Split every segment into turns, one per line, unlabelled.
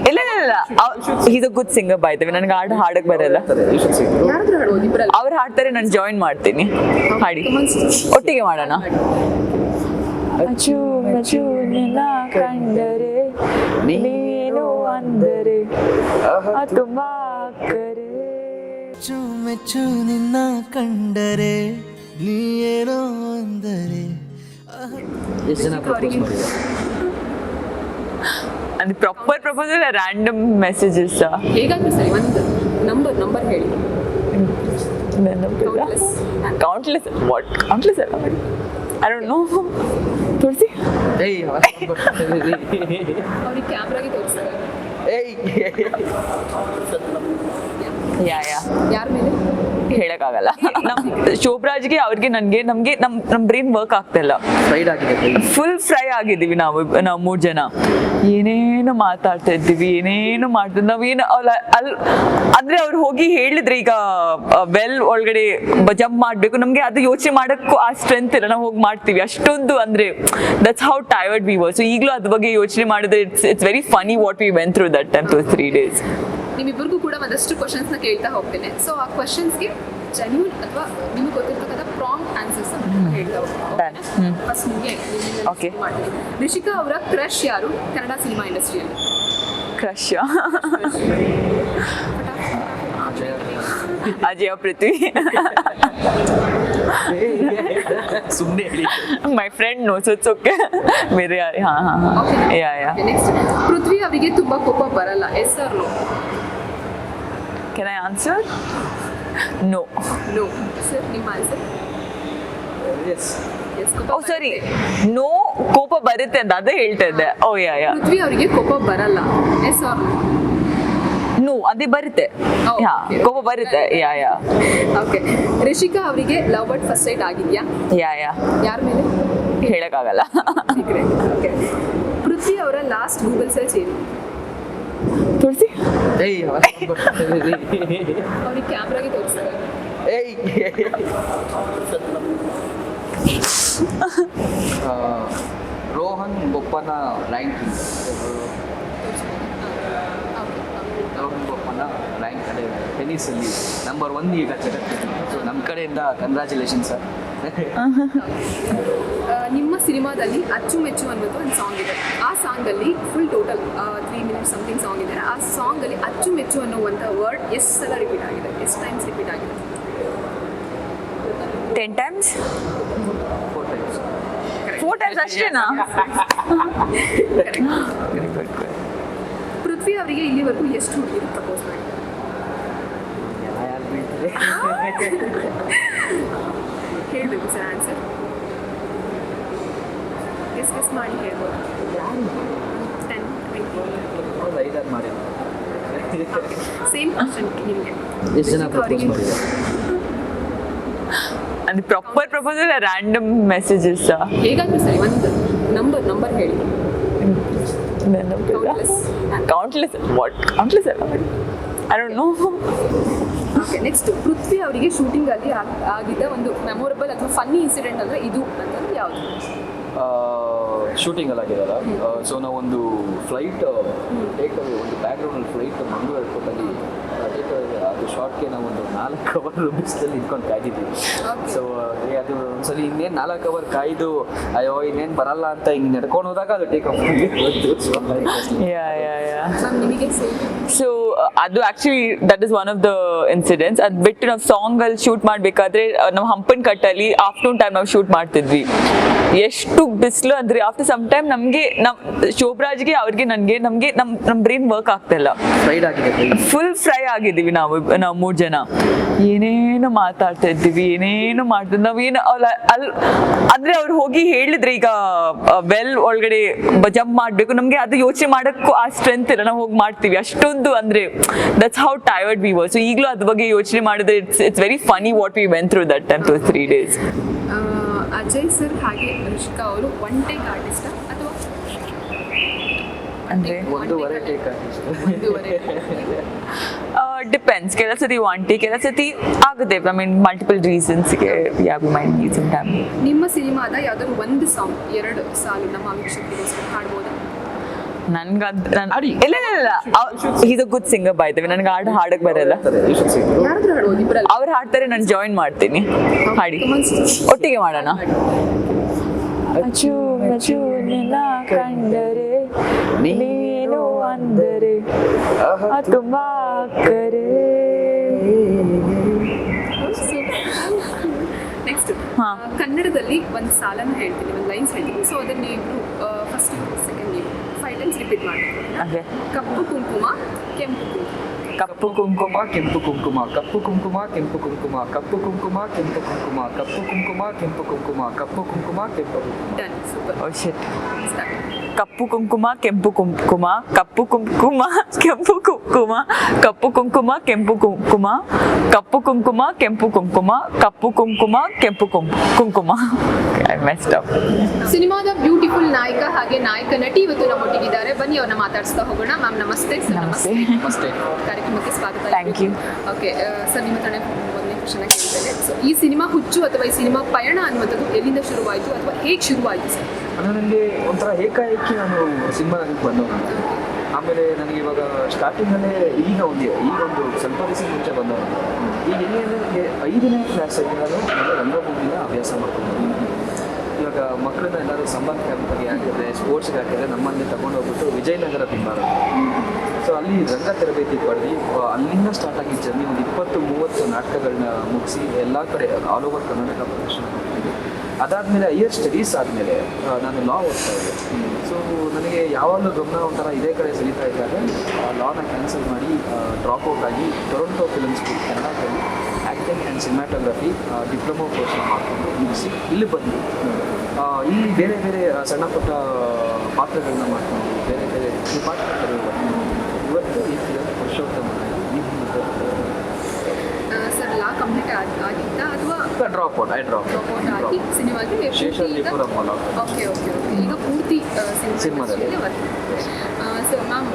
ಇಲ್ಲ is a good singer by the way. ನನಗೆ ಹಾಡಕ್ ಬರಲ್ಲ. ಅವ್ರು ಹಾಡ್ತಾರೆ, ನಾನು ಜಾಯಿನ್ ಮಾಡ್ತೀನಿ. ಹಾಡಿ, ಒಟ್ಟಿಗೆ ಮಾಡೋಣ. ಅಚ್ಚು ಮೆಚ್ಚು ನಿನ್ನ ಕಂಡರೆ ನೀನು ಅಂದರೆ ತುಂಬಾ ಕರೆ.
ಅಚ್ಚು ಮೆಚ್ಚು ನಿನ್ನ ಕಂಡರೆ ನೀನೋ ಅಂದರೆ.
ಅಂದ್ರೆ ಪ್ರಾಪರ್ ಪ್ರಪೋಸಲ್ ರ್ಯಾಂಡಮ್ ಮೆಸೇಜಸ್
ಹೇಗಾದ್ರೂ ಸರಿ, ಒಂದು ನಂಬರ್ ಹೇಳಿ.
ಕೌಂಟ್ಲೆಸ್ ವಾಟ್ ಕೌಂಟ್ಲೆಸ್ ಅಲ್ಲ, ಐ ಡೋಂಟ್ ನೋ. ತೋರಿಸಿ.
ಅವ್ರಿಗೆ ಕ್ಯಾಮ್ರಾಗೆ ತೋರಿಸ್ತಾರೆ. ಯಾರ ಮೇಲೆ
ಹೇಳಕ್ಕಾಗಲ್ಲ. ಶೋಭರಾಜ್ಗೆ ಅವ್ರಿಗೆ ನಮ್ಗೆ ನಮ್ ಬ್ರೈನ್ ವರ್ಕ್ ಆಗ್ತಿಲ್ಲ. ಫುಲ್ ಫ್ರೈ ಆಗಿದ್ದೀವಿ ನಾವು 3 ಜನ. ಏನೇನು ಮಾತಾಡ್ತಾ ಇದ್ದೀವಿ, ಏನೇನು ಮಾಡ್ತಿದ್ವಿ ನಾವೇನು ಅಂದ್ರೆ ಅವ್ರು ಹೋಗಿ ಹೇಳಿದ್ರೆ ಈಗ ವೆಲ್ ಒಳಗಡೆ ಜಂಪ್ ಮಾಡ್ಬೇಕು, ನಮ್ಗೆ ಅದು ಯೋಚನೆ ಮಾಡಕ್ಕೂ ಆ ಸ್ಟ್ರೆಂತ್ ಇಲ್ಲ. ನಾವು ಹೋಗಿ ಮಾಡ್ತೀವಿ ಅಷ್ಟೊಂದು. ಅಂದ್ರೆ that's how tired we were. So ಈಗಲೂ ಅದ್ರ ಬಗ್ಗೆ ಯೋಚನೆ ಮಾಡಿದ್ರೆ it's very Ghani what we went through that time, 3 days.
ನಿಮ್ಮಿಬ್ಬರಿಗೂ ಕೂಡ ಒಂದಷ್ಟು ಕ್ವಶನ್ಸ್ನ ಕೇಳ್ತಾ ಹೋಗ್ತೇನೆ. ಸೊ ಆ ಕ್ವಶನ್ಸ್ಗೆ ಜೆನ್ಯೂನ್ ಅಥವಾ ನಿಮ್ಗೆ ಗೊತ್ತಿರ್ತಕ್ಕಂಥ ಪ್ರಾಂಗ್ ಆನ್ಸರ್ಸ್ ಹೇಳ್ತಾ ಹೋಗ್ತೀನಿ. ಫಸ್ಟ್ ನಿಮಗೆ
ಓಕೆ.
ರಿಷಿಕಾ ಅವರ ಕ್ರಶ್ ಯಾರು ಕನ್ನಡ ಸಿನಿಮಾ ಇಂಡಸ್ಟ್ರಿಯಲ್ಲಿ?
ಕ್ರಶ್ ಅಜಯ ಪೃಥ್ವಿ.
ಸುಮ್ಮನೆ ಹೇಳಿ.
My friend knows it's okay. ಬೇರೆ ಯಾರು? ಯಾ
ನೆಕ್ಸ್ಟ್, ಪೃಥ್ವಿ ಅವರಿಗೆ ತುಂಬಾ ಕೋಪ ಬರಲ್ಲ, yes or no?
Can I answer? No.
No. Sir ನಿಮ್ಮ answer?
Yes.
Oh sorry, no ಕೋಪ ಬರುತ್ತೆ ಅಂತ ಅದೇ ಹೇಳ್ತಾ ಇದ್ದೆ. ಓ ಯಾ.
ಪೃಥ್ವಿ ಅವರಿಗೆ ಕೋಪ ಬರಲ್ಲ, ಎಸ್ ಆರ್ ನೋ?
ನೋ, ಅದೇ ಬರುತ್ತೆ. ಕೋಪ ಬರುತ್ತೆ. ಯಾ.
ಓಕೆ. ರಿಷಿಕಾ ಅವರಿಗೆ ಲವ್ ಅಟ್ ಫಸ್ಟ್ ಸೈಟ್ ಆಗಿದ್ಯಾ?
ಯಾ.
ಯಾರ ಮೇಲೆ
ಹೇಳಕ್ಕಾಗಲ್ಲ.
ಓಕೆ. ಪೃಥ್ವಿ ಅವರ ಲಾಸ್ಟ್ ಗೂಗಲ್ ಸರ್ಚ್ ಏನು?
ತೋರಿಸಿ.
ಅವ್ರಿಗೆ ಕ್ಯಾಮ್ರಾಗೆ ತೋರಿಸ್ತಾರೆ.
ರೋಹನ್ ಬೊಪ್ಪನ ರ್ಯಾಂಕಿಂಗ್. ರೋಹನ್ ಬೊಪ್ಪನ ರ್ಯಾಂಕ್ ಅದೇ ಟೆನ್ನಿಸಲ್ಲಿ ನಂಬರ್ 1 ಈಗ ಜಗತ್ತಿನ. ಸೊ ನಮ್ಮ ಕಡೆಯಿಂದ ಕಂಗ್ರ್ಯಾಚುಲೇಷನ್ ಸರ್.
ನಿಮ್ಮ ಸಿನಿಮಾದಲ್ಲಿ ಅಚ್ಚುಮೆಚ್ಚು ಅನ್ನೋದು ಒಂದು ಸಾಂಗ್ ಇದೆ. ಆ ಸಾಂಗಲ್ಲಿ full total 3 minutes something song ಇದೆ. ಆ ಸಾಂಗಲ್ಲಿ ಅಚ್ಚುಮೆಚ್ಚು ಅನ್ನುವಂಥ ವರ್ಡ್ ಎಷ್ಟು ಸಲ ರಿಪೀಟ್ ಆಗಿದೆ, ಎಷ್ಟು ಟೈಮ್ಸ್ ರಿಪೀಟ್ ಆಗಿದೆ?
10 times? 4 times ಅಷ್ಟೇನಾ?
ಪೃಥ್ವಿ ಅವರಿಗೆ ಇಲ್ಲಿವರೆಗೂ ಎಷ್ಟು ಹುಡುಗಿರು ಪ್ರಪೋಸ್ ಮಾಡಿದ್ರು? ಹೇಳಬೇಕು ಸರ್ ಆನ್ಸರ್. ಗೆಸ್ ಮಾಡಿ ಹೇಳ್ಬೋದು. 10, 20.
5 ಮಾಡಿದ್ರು.
ಸೇಮ್ ಕ್ವಶನ್ ನಿಮಗೆ.
ಎಷ್ಟು ಜನ ಪ್ರಪೋಸ್ ಮಾಡಿದ್ರು?
ಅಂದ್ರೆ ಪ್ರಾಪರ್ ಪ್ರಪೋಸಲ್ ರ್ಯಾಂಡಮ್ ಮೆಸೇಜಸ್
ಹೇಗಾದ್ರೂ ಸರಿ, ಒಂದು ನಂಬರ್ ಹೇಳಿ.
ಕೌಂಟ್ಲೆಸ್ ವಾಟ್ ಕೌಂಟ್ಲೆಸ್ ಅಲ್ಲ, I don't know.
Okay. Next, Prithvi ಅವರಿಗೆ ಶೂಟಿಂಗ್ ಅಲ್ಲಿ ಆಗಿದ್ದ ಒಂದು ಮೆಮೊರಬಲ್ ಅಥವಾ ಫನ್ನಿ ಇನ್ಸಿಡೆಂಟ್ ಅಂದ್ರೆ ಇದು ಅಂತಂದ್ರೆ ಯಾವುದು?
ಶೂಟಿಂಗ್ ಆಗಿದಲ್ಲ. ಸೊ ನಾವೊಂದು ಫ್ಲೈಟ್ ಟೇಕ್ ಒಂದು ಬ್ಯಾಕ್ಗ್ರೌಂಡಲ್ಲಿ ಫ್ಲೈಟ್ ಮಂಗಳೂರು ಏರ್ಪೋರ್ಟಲ್ಲಿ ಟೇಕ್ ಅದು ಶಾರ್ಟ್ಗೆ ನಾವು ಒಂದು 4 hour ಬಿಸಿಲಲ್ಲಿ ಇಟ್ಕೊಂಡು ಕಾಯ್ದಿದ್ವಿ. ಸೊ ಅದು ಒಂದ್ಸಲಿ ಇನ್ನೇನು 4 hour ಕಾಯ್ದು ಅಯ್ಯೋ ಇನ್ನೇನು ಬರಲ್ಲ ಅಂತ ಹಿಂಗೆ ನಡ್ಕೊಂಡು ಹೋದಾಗ ಅದು ಟೇಕ್ ಆಫ್.
ಸೊ ಅದು actually that is one of the incidents. ಅದು ಬಿಟ್ಟು ನಾವು ಸಾಂಗ್ ಅಲ್ಲಿ ಶೂಟ್ ಮಾಡ್ಬೇಕಾದ್ರೆ ನಾವು ಹಂಪನ್ ಕಟ್ಟಲ್ಲಿ ಆಫ್ಟರ್ನೂನ್ ಟೈಮ್ ನಾವು ಶೂಟ್ ಮಾಡ್ತಿದ್ವಿ. ಎಷ್ಟು ಬಿಸಿಲು ಅಂದ್ರೆ ಆಫ್ಟರ್ ಸಮ್ ಟೈಮ್ ನಮ್ಗೆ ಶೋಭರಾಜ್ಗೆ ಅವ್ರಿಗೆ ನಮ್ಗೆ ನಮ್ ಬ್ರೈನ್ ವರ್ಕ್ ಆಗ್ತಿಲ್ಲ. ಫುಲ್ ಫ್ರೈ ಆಗಿದ್ದೀವಿ ನಾವು 3 ಜನ. ಏನೇನು ಮಾತಾಡ್ತಾ ಇದ್ದೀವಿ, ಏನೇನು ಮಾಡ್ತಿದ್ವಿ ನಾವೇನು ಅಂದ್ರೆ ಅವ್ರು ಹೋಗಿ ಹೇಳಿದ್ರೆ ಈಗ ವೆಲ್ ಒಳಗಡೆ ಜಂಪ್ ಮಾಡ್ಬೇಕು, ನಮ್ಗೆ ಅದು ಯೋಚನೆ ಮಾಡಕ್ಕೂ ಆ ಸ್ಟ್ರೆಂತ್ ಇಲ್ಲ. ನಾವು ಹೋಗಿ ಮಾಡ್ತೀವಿ ಅಷ್ಟೊಂದು. ಅಂದ್ರೆ that's how tired we were. So ಈಗಲೂ ಅದ್ರ ಬಗ್ಗೆ ಯೋಚನೆ ಮಾಡಿದ್ರೆ it's very Ghani what we went through that time, 3 days.
Ajay sir ಹಾಗೆ ರಿಷಿಕಾ ಅವರು ಒನ್ ಟೇಕ್ ಆರ್ಟಿಸ್ಟಾ ಅಥವಾ
ಅಂದರೆ
ಒಂದೂವರೆ ಟೇಕ್
ಒಂದೂವರೆ
ಡಿಪೆಂಡ್ಸ್. ಕೆಲವು ಸತಿ 1 ಟೇಕ್, ಕೆಲವು ಸತಿ ಆಗುತ್ತೆ. ಐ ಮೀನ್ ಮಲ್ಟಿಪಲ್ ರೀಸನ್ಸ್ಗೆ we might need some time.
ನಿಮ್ಮ ಸಿನಿಮಾದ ಯಾವ್ದಾದ್ರು ಒಂದು ಸಾಂಗ್ 2 ಸಾಲು ನಮ್ಮ ವೀಕ್ಷಕರಿಗೋಸ್ಕರ ಹಾಡ್ಬೋದಾ?
ಇಲ್ಲ is a good singer by the way. ನನಗೆ ಹಾಡಕ್ಕೆ ಬರಲ್ಲ.
ಯಾರಾದ್ರೂ ಹಾಡ್ಬೋದು ಇಬ್ಬರಲ್ಲ?
ಅವ್ರು ಹಾಡ್ತಾರೆ, ನಾನು ಜಾಯಿನ್ ಮಾಡ್ತೀನಿ. ಹಾಡಿ, ಒಟ್ಟಿಗೆ ಮಾಡೋಣ. ಅಚ್ಚು ಮೆಚ್ಚು ನಿನ್ನ ಕಂಡರೆ ನೀನು ಅಂದರೆ ತುಂಬಾ ಕರೆ.
ನೆಕ್ಸ್ಟ್ ಕನ್ನಡದಲ್ಲಿ ಒಂದು ಸಾಲನ್ನು ಹೇಳ್ತೀನಿ, ಒಂದು ಲೈನ್ಸ್ ಹೇಳ್ತೀನಿ. ಸೊ ಅದನ್ನ ಇಬ್ರು ಫಸ್ಟ್ ಸೆಕೆಂಡ್ ನೀವು 5 ಟೈಮ್ಸ್ ರಿಪೀಟ್ ಮಾಡಿ. ಕಪ್ಪು ಕುಂಕುಮ ಕೆಂಪು ಕುಂಕುಮ,
ಕಪ್ಪು ಕುಂಕುಮ ಕೆಂಪು ಕುಂಕುಮ, ಕಪ್ಪು ಕುಂಕುಮ ಕೆಂಪು ಕುಂಕುಮ, ಕಪ್ಪು ಕುಂಕುಮ ಕೆಂಪು ಕುಂಕುಮ, ಕಪ್ಪು ಕುಂಕುಮ ಕೆಂಪು ಕುಂಕುಮ, ಕಪ್ಪು ಕುಂಕುಮ ಕೆಂಪು ಕುಂಕುಮ.
Done, super.
Oh shit.
Start.
ಕಪ್ಪು ಕುಂಕುಮ ಕೆಂಪು ಕುಂಕುಮ, ಕಪ್ಪು ಕುಂಕುಮ ಕೆಂಪು ಕುಂಕುಮ, ಕಪ್ಪು ಕುಂಕುಮ ಕೆಂಪು ಕುಂಕುಮ, ಕಪ್ಪು ಕುಂಕುಮ ಕೆಂಪು ಕುಂಕುಮ, ಕಪ್ಪು ಕುಂಕುಮ ಕೆಂಪು ಕುಂಕುಮ. I messed up.
ಸಿನಿಮಾದ ಬ್ಯೂಟಿಫುಲ್ ನಾಯಕ ಹಾಗೆ ನಾಯಕ ನಟಿ ಇವತ್ತು ನಮ್ಮೊಟ್ಟಿಗಿದ್ದಾರೆ. ಬನ್ನಿ ಅವ್ರನ್ನ ಮಾತಾಡಿಸ್ತಾ ಹೋಗೋಣ. ಮ್ಯಾಮ್ ನಮಸ್ತೆ. ಸರ್ ನಮಸ್ತೆ.
ಅಷ್ಟೇ.
ಕಾರ್ಯಕ್ರಮಕ್ಕೆ ಸ್ವಾಗತ.
Thank you.
ಓಕೆ ಸರ್, ನಿಮ್ಮ ತಡೆ ಮೊದಲನೇ ಕ್ವಶನ್ ಕೇಳ್ತೇನೆ. ಸೊ ಈ ಸಿನಿಮಾ ಹುಚ್ಚು ಅಥವಾ ಈ ಸಿನಿಮಾ ಪಯಣ ಅನ್ನುವಂಥದ್ದು ಎಲ್ಲಿಂದ ಶುರುವಾಯಿತು ಅಥವಾ ಹೇಗೆ ಶುರುವಾಯಿತು ಸರ್?
ನನಗೆ ಒಂಥರ ಏಕಾಏಕಿ ನಾನು ಸಿನಿಮಾ ನನಗೆ ಬಂದವನು. ಆಮೇಲೆ ನನಗೆ ಇವಾಗ ಸ್ಟಾರ್ಟಿಂಗಲ್ಲೇ ಈಗ ಒಂದು ಸ್ವಲ್ಪ ದಿವಸ ಮುಂಚೆ ಬಂದವನು. ಈಗ ಹೆಂಗೆ ಅಂದರೆ ನನಗೆ 5ನೇ ಕ್ಲಾಸಲ್ಲಿ ನಾನು ರಂಗಭೂಮಿನ ಅಭ್ಯಾಸ ಮಾಡ್ಕೊಂಡು ಇವಾಗ ಮಕ್ಕಳನ್ನ ಎಲ್ಲರೂ ಸಂಬಂಧಿಕರಿಗೆ ಹಾಕಿದ್ರೆ ಸ್ಪೋರ್ಟ್ಸ್ಗೆ ಹಾಕಿದ್ರೆ ನಮ್ಮನ್ನೇ ತಗೊಂಡೋಗ್ಬಿಟ್ಟು ವಿಜಯನಗರ ಬಿಂಬಾರ, ಸೊ ಅಲ್ಲಿ ರಂಗ ತರಬೇತಿ ಪಡೆದು ಅಲ್ಲಿಂದ ಸ್ಟಾರ್ಟ್ ಆಗಿದ್ದ ಜರ್ನಿ. ಒಂದು 20-30 ನಾಟಕಗಳನ್ನ ಮುಗಿಸಿ ಎಲ್ಲ ಕಡೆ ಆಲ್ ಓವರ್ ಕರ್ನಾಟಕ ಪ್ರದರ್ಶನ ಮಾಡ್ತಿದ್ದೆ. ಅದಾದಮೇಲೆ ಹೈಯರ್ ಸ್ಟಡೀಸ್ ಆದಮೇಲೆ ನಾನು ಲಾ ಓದ್ತಾ ಇದ್ದೆ. ಸೊ ನನಗೆ ಯಾವಾಗಲೂ ಗಮನ ಒಂಥರ ಇದೇ ಕಡೆ ಸರಿತಾ ಇದ್ದಾಗ ಲಾನ ಕ್ಯಾನ್ಸಲ್ ಮಾಡಿ ಡ್ರಾಪ್ ಔಟ್ ಆಗಿ ಟೊರೊಂಟೊ ಫಿಲ್ಮ್ ಸ್ಕೂಲ್ ಕನ್ನಡದಲ್ಲಿ ಆ್ಯಕ್ಟಿಂಗ್ ಆ್ಯಂಡ್ ಸಿನಿಮಾಟೋಗ್ರಫಿ ಡಿಪ್ಲೊಮಾ ಕೋರ್ಸ್ನ ಮಾಡಿಕೊಂಡು ಮುಗಿಸಿ ಇಲ್ಲಿ ಬಂದು ಇಲ್ಲಿ ಬೇರೆ ಬೇರೆ ಸಣ್ಣ ಪುಟ್ಟ ಪಾತ್ರಗಳನ್ನ ಮಾಡ್ಕೊಂಡು ಬೇರೆ ಬೇರೆ ಪಾತ್ರಗಳು ಇವತ್ತು ಈ ಫಿಲಮ್ ಪುರುಷೋತ್ತಮ
ಸರ್ ಲಾ ಕಂಪ್ಲೀಟ್ ಆಗಿದ್ದ ಅಥವಾ
ಡ್ರಾಪ್ ಔಟ್
ಔಟ್ ಆಗಿ ಸಿನಿಮಾಗೆ
ಶೇಷಾದ್ರಿಪುರಂ
ಓಕೆ ಈಗ ಪೂರ್ತಿ ಸಿನಿಮಾದಲ್ಲಿ ಸೊ ಮ್ಯಾಮ್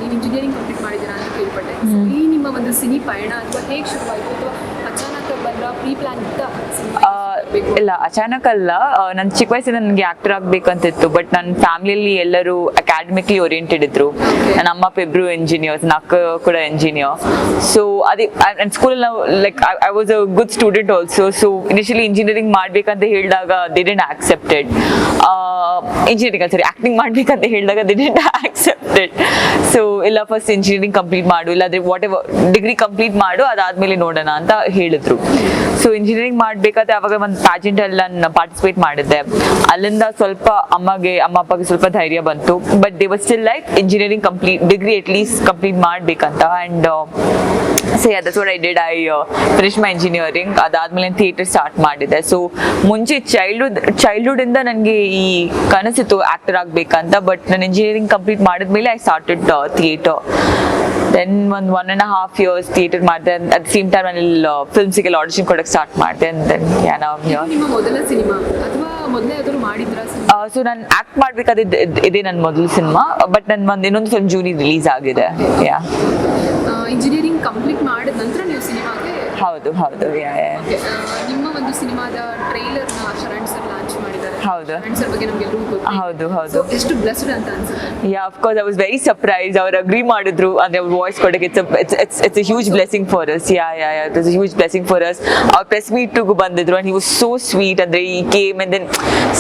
ನೀವು ಇಂಜಿನಿಯರಿಂಗ್ ಕಂಪ್ಲೀಟ್ ಮಾಡಿದ್ದೀರಾ ಅಂತ ಕೇಳ್ಪಟ್ಟೆ. ಈ ನಿಮ್ಮ ಒಂದು ಸಿನಿ ಪಯಣ ಅಥವಾ ಹೇಗೆ ಶುರುವಾಯಿತು ಅಥವಾ ಅಚಾನಕ್ ಬಂದ ಪ್ರೀ ಪ್ಲಾನ್ ಇದ್ದ ಸಿನಿಮಾ?
ಇಲ್ಲ, ಅಚಾನಕ್ ಅಲ್ಲ. ನನ್ನ ಚಿಕ್ಕ ವಯಸ್ಸಿಂದ ನನಗೆ ಆಕ್ಟರ್ ಆಗ್ಬೇಕಂತಿತ್ತು. ಬಟ್ ನನ್ನ ಫ್ಯಾಮಿಲಿಯಲ್ಲಿ ಎಲ್ಲರೂ ಅಕಾಡೆಮಿಕ್ಲಿ ಓರಿಯೆಂಟೆಡ್ ಇದ್ರು. ನನ್ನ ಅಮ್ಮ ಅಪ್ಪ ಇಬ್ರು ಇಂಜಿನಿಯರ್ಸ್, ನನ್ನ ಅಕ್ಕ ಕೂಡ ಇಂಜಿನಿಯರ್. ಸೊ ಅದೇ ಸ್ಕೂಲಲ್ಲಿ ನಾವು like I was a good student also. So initially engineering ಮಾಡ್ಬೇಕಂತ ಹೇಳಿದಾಗ ದೇ ಡಿಡ್ಂಟ್ ಆಕ್ಸೆಪ್ಟೆಡ್. ಆಕ್ಟಿಂಗ್ ಮಾಡ್ಬೇಕಂತ ಹೇಳಿದಾಗ ದೇ ಡಿಡ್ಂಟ್ ಆಕ್ಸೆಪ್ಟೆಡ್. ಸೊ ಇಲ್ಲ, ಫಸ್ಟ್ ಇಂಜಿನಿಯರಿಂಗ್ ಕಂಪ್ಲೀಟ್ ಮಾಡು, ಇಲ್ಲಾಂದ್ರೆ ವಾಟ್ ಎವರ್ ಡಿಗ್ರಿ ಕಂಪ್ಲೀಟ್ ಮಾಡು, ಅದಾದ್ಮೇಲೆ ನೋಡೋಣ ಅಂತ ಹೇಳಿದ್ರು. ಸೊ ಇಂಜಿನಿಯರಿಂಗ್ ಮಾಡ್ಬೇಕಾದ್ರೆ ಅವಾಗ ಒಂದು ಪ್ಯಾಜೆಂಟ್ ಎಲ್ಲ ನಾನು ಪಾರ್ಟಿಸಿಪೇಟ್ ಮಾಡಿದ್ದೆ. ಅಲ್ಲಿಂದ ಸ್ವಲ್ಪ ಅಮ್ಮ ಅಪ್ಪಗೆ ಸ್ವಲ್ಪ ಧೈರ್ಯ ಬಂತು. But they was still like engineering degree at least complete ಮಾಡ್ಬೇಕಂತ. And so that's what I did. I finish my engineering. ಅದಾದ್ಮೇಲೆ ಥಿಯೇಟರ್ ಸ್ಟಾರ್ಟ್ ಮಾಡಿದೆ. ಸೊ ಮುಂಚೆ ಚೈಲ್ಡ್ಹುಡ್ ಇಂದ ನನಗೆ ಈ ಕನಸಿತ್ತು ಆಕ್ಟರ್ ಆಗ್ಬೇಕಂತ. ಬಟ್ ನಾನು ಇಂಜಿನಿಯರಿಂಗ್ ಕಂಪ್ಲೀಟ್ ಮಾಡಿದ್ಮೇಲೆ ಐ ಸ್ಟಾರ್ಟೆಡ್ ಥಿಯೇಟರ್. ದೆನ್ ಒಂದು 1.5 years ಥಿಯೇಟರ್ ಮಾಡಿದೆ. ಅಟ್ ಸೇಮ್ ಟೈಮ್ ಅಲ್ಲಿ ಫಿಲ್ಮ್ಸಿಗೆಲ್ಲ ಆಡಿಷನ್ ಕೊಡಕ್ಕೆ ಸ್ಟಾರ್ಟ್ ಮಾಡಿದೆ.
ನಿಮ್ಮ ಮೊದಲ ಸಿನಿಮಾ ಅಥವಾ ಮೊದಲೇ ಯಾವ್ದಾದ್ರು ಮಾಡಿದ್ರಾ?
ಸೊ ನಾನು ಆಕ್ಟ್ ಮಾಡ್ಬೇಕಾದ್ರೆ ಇದೇ ನನ್ನ ಮೊದಲ ಸಿನಿಮಾ. ಬಟ್ ನನ್ನ ಇನ್ನೊಂದು ಫಿಲ್ಮ್ ಜೂನಿ ರಿಲೀಸ್ ಆಗಿದೆ.
ಇಂಜಿನಿಯರಿಂಗ್ ಕಂಪ್ಲೀಟ್ ಮಾಡಿದ ನಂತರ ನೀವು ಸಿನಿಮಾಗೆ?
ಹೌದು.
ನಿಮ್ಮ ಒಂದು ಸಿನಿಮಾದ ಟ್ರೈಲರ್ನ ಶರಣ್ ಸರ್ ಲಾಂಚ್ ಮಾಡಿದ್ದಾರೆ.
ಹೌದು.
ಶರಣ್ ಸರ್ ಬಗ್ಗೆ ನಮಗೆಲ್ಲರಿಗೂ ಗೊತ್ತು.
ಹೌದು.
ಎಷ್ಟು ಬ್ಲೆಸ್ಡ್ ಅಂತ ಅನ್ಸುತ್ತೆ?
Yeah, of course, I was very surprised. ಅವ್ರು ಅಗ್ರಿ ಮಾಡಿದ್ರು ಅಂದ್ರೆ ಅವ್ರ ವಾಯ್ಸ್ ಕೊಡಕ್ಕೆ. It's a huge blessing for us. Yeah, it was a huge blessing for us. ಅವ್ರ ಪ್ರೆಸ್ ಮೀಟ್ ಬಂದಿದ್ರು and he was so sweet. ಅಂದ್ರೆ he came and then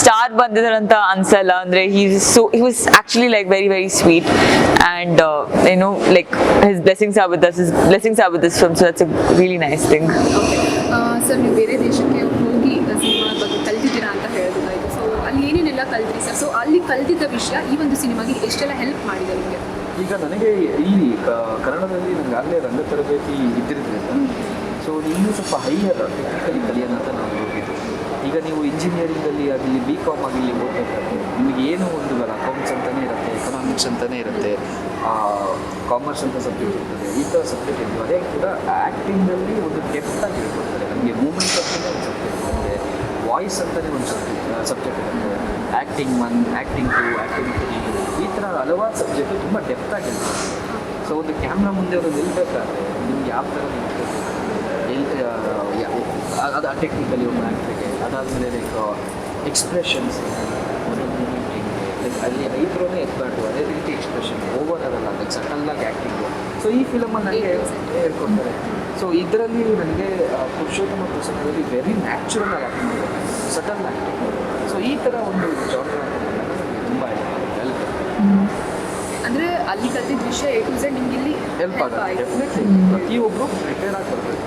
star ಬಂದಿದ್ರು ಅಂತ ಅನ್ಸಲ್ಲ. ಅಂದ್ರೆ he was actually like very very sweet and like his blessings are with us. His blessings are with this film, so that's a really nice thing.
Sir, ನೀವು ಬೇರೆ ದೇಶಕ್ಕೆ ಹೋಗಿ cinema ಬಗ್ಗೆ ಕಲ್ತಿದ್ದೀರಾ ಅಂತ ಹೇಳೋದಾಯ್ತು. ಸೊ ಅಲ್ಲಿ ಏನೇನೆಲ್ಲ ಕಲ್ತ್ರಿ ಸರ್? ಸೊ ಅಲ್ಲಿ ಕಲ್ತಿದ್ದ ವಿಷಯ ಈ ಒಂದು ಸಿನಿಮಾಗೆ ಎಷ್ಟೆಲ್ಲ ಹೆಲ್ಪ್ ಮಾಡಿದೆ ನಿಮಗೆ?
ಈಗ ನನಗೆ ಈ ಕನ್ನಡದಲ್ಲಿ ನನಗಾಗಲೇ ರಂಗ ತರಬೇತಿ ಇದ್ದಿರೋದ್ರಿಂದ ಸೊ ಇನ್ನೂ ಸ್ವಲ್ಪ ಹೈಯರ್ ಟೆಕ್ನಿಕಲಿ ಕಲಿಯೋಣ ಅಂತ ನಾವು ಹೋಗಿದ್ದು. ಈಗ ನೀವು ಇಂಜಿನಿಯರಿಂಗಲ್ಲಿ ಆಗಲಿ BCom ಆಗಲಿ ಓದಬೇಕಾದ್ರೆ ನಿಮಗೆ ಏನೋ ಒಂದು ಅಕೌಂಟ್ಸ್ ಅಂತಲೇ ಇರುತ್ತೆ, ಎಕನಾಮಿಕ್ಸ್ ಅಂತಲೇ ಇರುತ್ತೆ, ಕಾಮರ್ಸ್ ಅಂತ ಸಬ್ಜೆಕ್ಟ್ ಇರ್ತದೆ, ಈ ಥರ ಸಬ್ಜೆಕ್ಟ್ ಇರ್ತದೆ. ಅದೇ ಕೂಡ ಆ್ಯಕ್ಟಿಂಗಲ್ಲಿ ಒಂದು ಡೆಪ್ತ್ ಆಗಿ ಹೇಳ್ಕೊಡ್ತಾರೆ. ನಮಗೆ ಮೂಮೆಂಟ್ ಅಂತಲೇ ಒಂದು ಸಬ್ಜೆಕ್ಟ್ ಇರುತ್ತೆ, ವಾಯ್ಸ್ ಅಂತಲೇ ಒಂದು ಸಬ್ಜೆಕ್ಟ್ ಇರುತ್ತೆ, ಆ್ಯಕ್ಟಿಂಗ್ 1, ಆ್ಯಕ್ಟಿಂಗ್ 2, ಆ್ಯಕ್ಟಿಂಗ್ 3, ಈ ಥರ ಹಲವಾರು ಸಬ್ಜೆಕ್ಟು ತುಂಬ ಡೆಪ್ತ್ ಆಗಿರುತ್ತೆ. ಸೊ ಒಂದು ಕ್ಯಾಮ್ರಾ ಮುಂದೆ ಒಂದು ನಿಲ್ಬೇಕಾದ್ರೆ ನಿಮ್ಗೆ ಯಾವ ಥರ ಅದು ಟೆಕ್ನಿಕಲಿ ಒಂದು ಆ್ಯಕ್ಟಿಗೆ, ಅದಾದಮೇಲೆ ಲೈಕ್ ಎಕ್ಸ್ಪ್ರೆಷನ್ಸ್ ಒಂದೊಂದು ಮೂಮೆಂಟಿಂಗ್ ಲೈಕ್ ಅಲ್ಲಿ ಐಬ್ರೋನೇ ಎತ್ಬಾರ್ದು, ಅದೇ ರೀತಿ ಎಕ್ಸ್ಪ್ರೆಷನ್ ಓವರ್ ಅದಲ್ಲ, ಲೈಕ್ ಸಟಲ್ಲಾಗಿ ಆ್ಯಕ್ಟಿಂಗು. ಸೊ ಈ ಫಿಲಮನ್ನು ನನಗೆ ಹೇಳ್ಕೊಡ್ತಾರೆ. ಸೊ ಇದರಲ್ಲಿ ನನಗೆ ಪುರುಷೋತ್ತಮ ಪ್ರಸನ್ನದಲ್ಲಿ ವೆರಿ ನ್ಯಾಚುರಲ್ ಆಗಿ ಆ್ಯಕ್ಟ್ ಮಾಡಿದ್ದಾರೆ, ಸಟಲ್ ಆ್ಯಕ್ಟಿಂಗ್. ಸೊ ಈ ಥರ ಒಂದು ಜಾನರ್ ತುಂಬ ಹೆಲ್ಪ್
ಅಂದರೆ ಅಲ್ಲಿ ಕಲ್ತಿದ್ದ ವಿಷಯ A to Z ನಿಮ್ಗೆ ಇಲ್ಲಿ
ಹೆಲ್ಪ್ ಆಗುತ್ತೆ. ಡೆಫಿನೆಟ್ಲಿ ಪ್ರತಿಯೊಬ್ಬರು ಪ್ರಿಪೇರ್ ಆಗಿ ಬರಬೇಕು.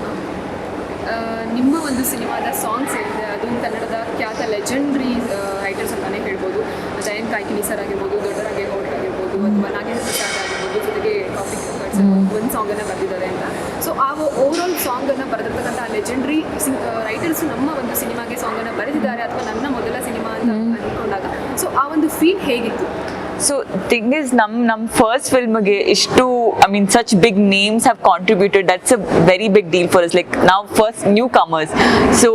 ನಿಮ್ಮ ಒಂದು ಸಿನಿಮಾದ ಸಾಂಗ್ಸ್ ಏನಿದೆ ಅದು ಕನ್ನಡದ ಖ್ಯಾತ ಲೆಜೆಂಡ್ರಿ ರೈಟರ್ಸ್ ಅಂತಾನೆ ಹೇಳ್ಬೋದು. ಜಯಂತ್ ಕಾಯ್ಕಿನಿ ಸರ್ ಆಗಿರ್ಬೋದು, ದೊಡ್ಡರಂಗೇಗೌಡ ಆಗಿರ್ಬೋದು, ಅಥವಾ ನಾಗೇಂದ್ರ ಪ್ರಸಾದ್ ಆಗಿರ್ಬೋದು, ಜೊತೆಗೆ ಟಾಪಿಕ್ ಒಂದು ಸಾಂಗನ್ನು ಬರೆದಿದ್ದಾರೆ ಅಂತ. ಸೊ ಆ ಓವರಾಲ್ ಸಾಂಗನ್ನು ಬರೆದಿರ್ತಕ್ಕಂಥ ಲೆಜೆಂಡ್ರಿ ರೈಟರ್ಸ್ ನಮ್ಮ ಒಂದು ಸಿನಿಮಾಗೆ ಸಾಂಗನ್ನು ಬರೆದಿದ್ದಾರೆ ಅಥವಾ ನನ್ನ ಮೊದಲ ಸಿನಿಮಾ ಅಂತ ಅಂದ್ಕೊಂಡಾಗ ಸೊ ಆ ಒಂದು ಫೀಲ್ ಹೇಗಿತ್ತು?
So thing is, nam first film ge ishtu, I mean such big names have contributed. That's a very big deal for us. Like now first newcomers. So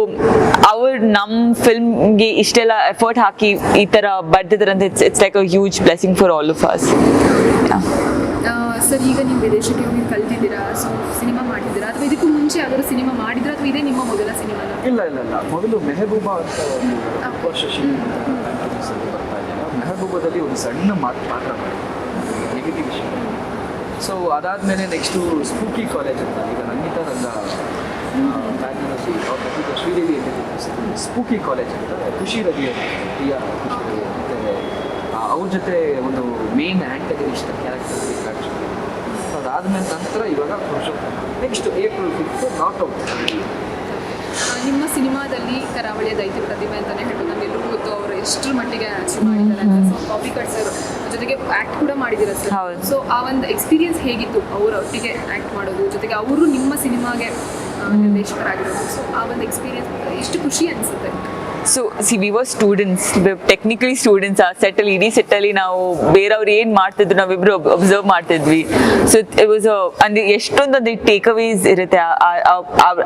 our nam film ge ishtella effort haki ee tara bardidarante, it's like a huge blessing for all of us. Yeah.
Sir, ಈಗ ನೀವು ವಿದೇಶಕ್ಕೆ ಹೋಗಿ ಕಲ್ತಿದ್ದೀರಾ, so cinema ಮಾಡಿದ್ದೀರಾ ಅಥವಾ ಇದಕ್ಕೂ ಮುಂಚೆ ಯಾವ್ದಾದ್ರು cinema ಮಾಡಿದ್ದೀರಾ ಅಥವಾ ಇದೇ ನಿಮ್ಮ ಮೊದಲ ಸಿನಿಮಾ?
ಇಲ್ಲ, ಮೊದಲು ಮೆಹಬೂಬಾ ಅಂತ ಒಂದು ಶಶಿ ಬರ್ತಾ ಇದ್ದಾರೆ. ಮೆಹಬೂಬಾದಲ್ಲಿ ಒಂದು ಸಣ್ಣ ಪಾತ್ರ ಮಾಡಿ ನೆಗೆಟಿವ್ ವಿಷಯ. ಸೊ ಅದಾದಮೇಲೆ ನೆಕ್ಸ್ಟು ಸ್ಪೂಕಿ ಕಾಲೇಜ್ ಅಂತ, ಈಗ ನಂದಿತಾ ರಂಗ ಬ್ಯಾಗ್ನಲ್ಲಿ ಅವ್ರ ಶ್ರೀದೇವಿ ಸ್ಪೂಕಿ ಕಾಲೇಜ್ ಅಂತ, ಖುಷಿ ರವಿ ಅಂತ, ಪ್ರಿಯಾ ಖುಷಿ ರವಿ ಮತ್ತು ಅವ್ರ ಜೊತೆ ಒಂದು main antagonist character actually. So ಅದಾದಮೇಲೆ ನಂತರ ಇವಾಗ Purushottama. Next April 5th not out.
ನಿಮ್ಮ ಸಿನಿಮಾದಲ್ಲಿ ಕರಾವಳಿಯ ದೈತ್ಯ ಪ್ರತಿಭೆ ಅಂತಲೇ ಹೇಳ್ಬೋದು. ನಮಗೆಲ್ಲರಿಗೂ ಗೊತ್ತು ಅವರು ಎಷ್ಟರ ಮಟ್ಟಿಗೆ ಅಚೀವ್ ಮಾಡಿದ್ದಾರೆ ಅಂತ. ಸೊ ಕಾಪಿ ಕಟ್ ಸರ್ ಜೊತೆಗೆ ಆ್ಯಕ್ಟ್ ಕೂಡ ಮಾಡಿದ್ದೀರಾ ಸರ್.
ಹೌದು.
ಸೊ ಆ ಒಂದು ಎಕ್ಸ್ಪೀರಿಯನ್ಸ್ ಹೇಗಿತ್ತು ಅವರೊಟ್ಟಿಗೆ ಆ್ಯಕ್ಟ್ ಮಾಡೋದು, ಜೊತೆಗೆ ಅವರು ನಿಮ್ಮ ಸಿನಿಮಾಗೆ ನಿರ್ದೇಶಕರಾಗಿರೋದು? ಸೊ ಆ ಒಂದು ಎಕ್ಸ್ಪೀರಿಯನ್ಸ್ ಎಷ್ಟು ಖುಷಿ ಅನಿಸುತ್ತೆ?
So see, we were students, we were technically students. ಆ ಸೆಟ್ಟಲ್ಲಿ ಇಡೀ ಸೆಟ್ಟಲ್ಲಿ ನಾವು ಬೇರೆಯವ್ರು ಏನು ಮಾಡ್ತಿದ್ರು ನಾವಿಬ್ರು ಅಬ್ಸರ್ವ್ ಮಾಡ್ತಿದ್ವಿ. ಸೊ ಇಟ್ ವಾಸ್ ಅಂದರೆ ಎಷ್ಟೊಂದು ಟೇಕ್ ಅವೇಸ್ ಇರುತ್ತೆ.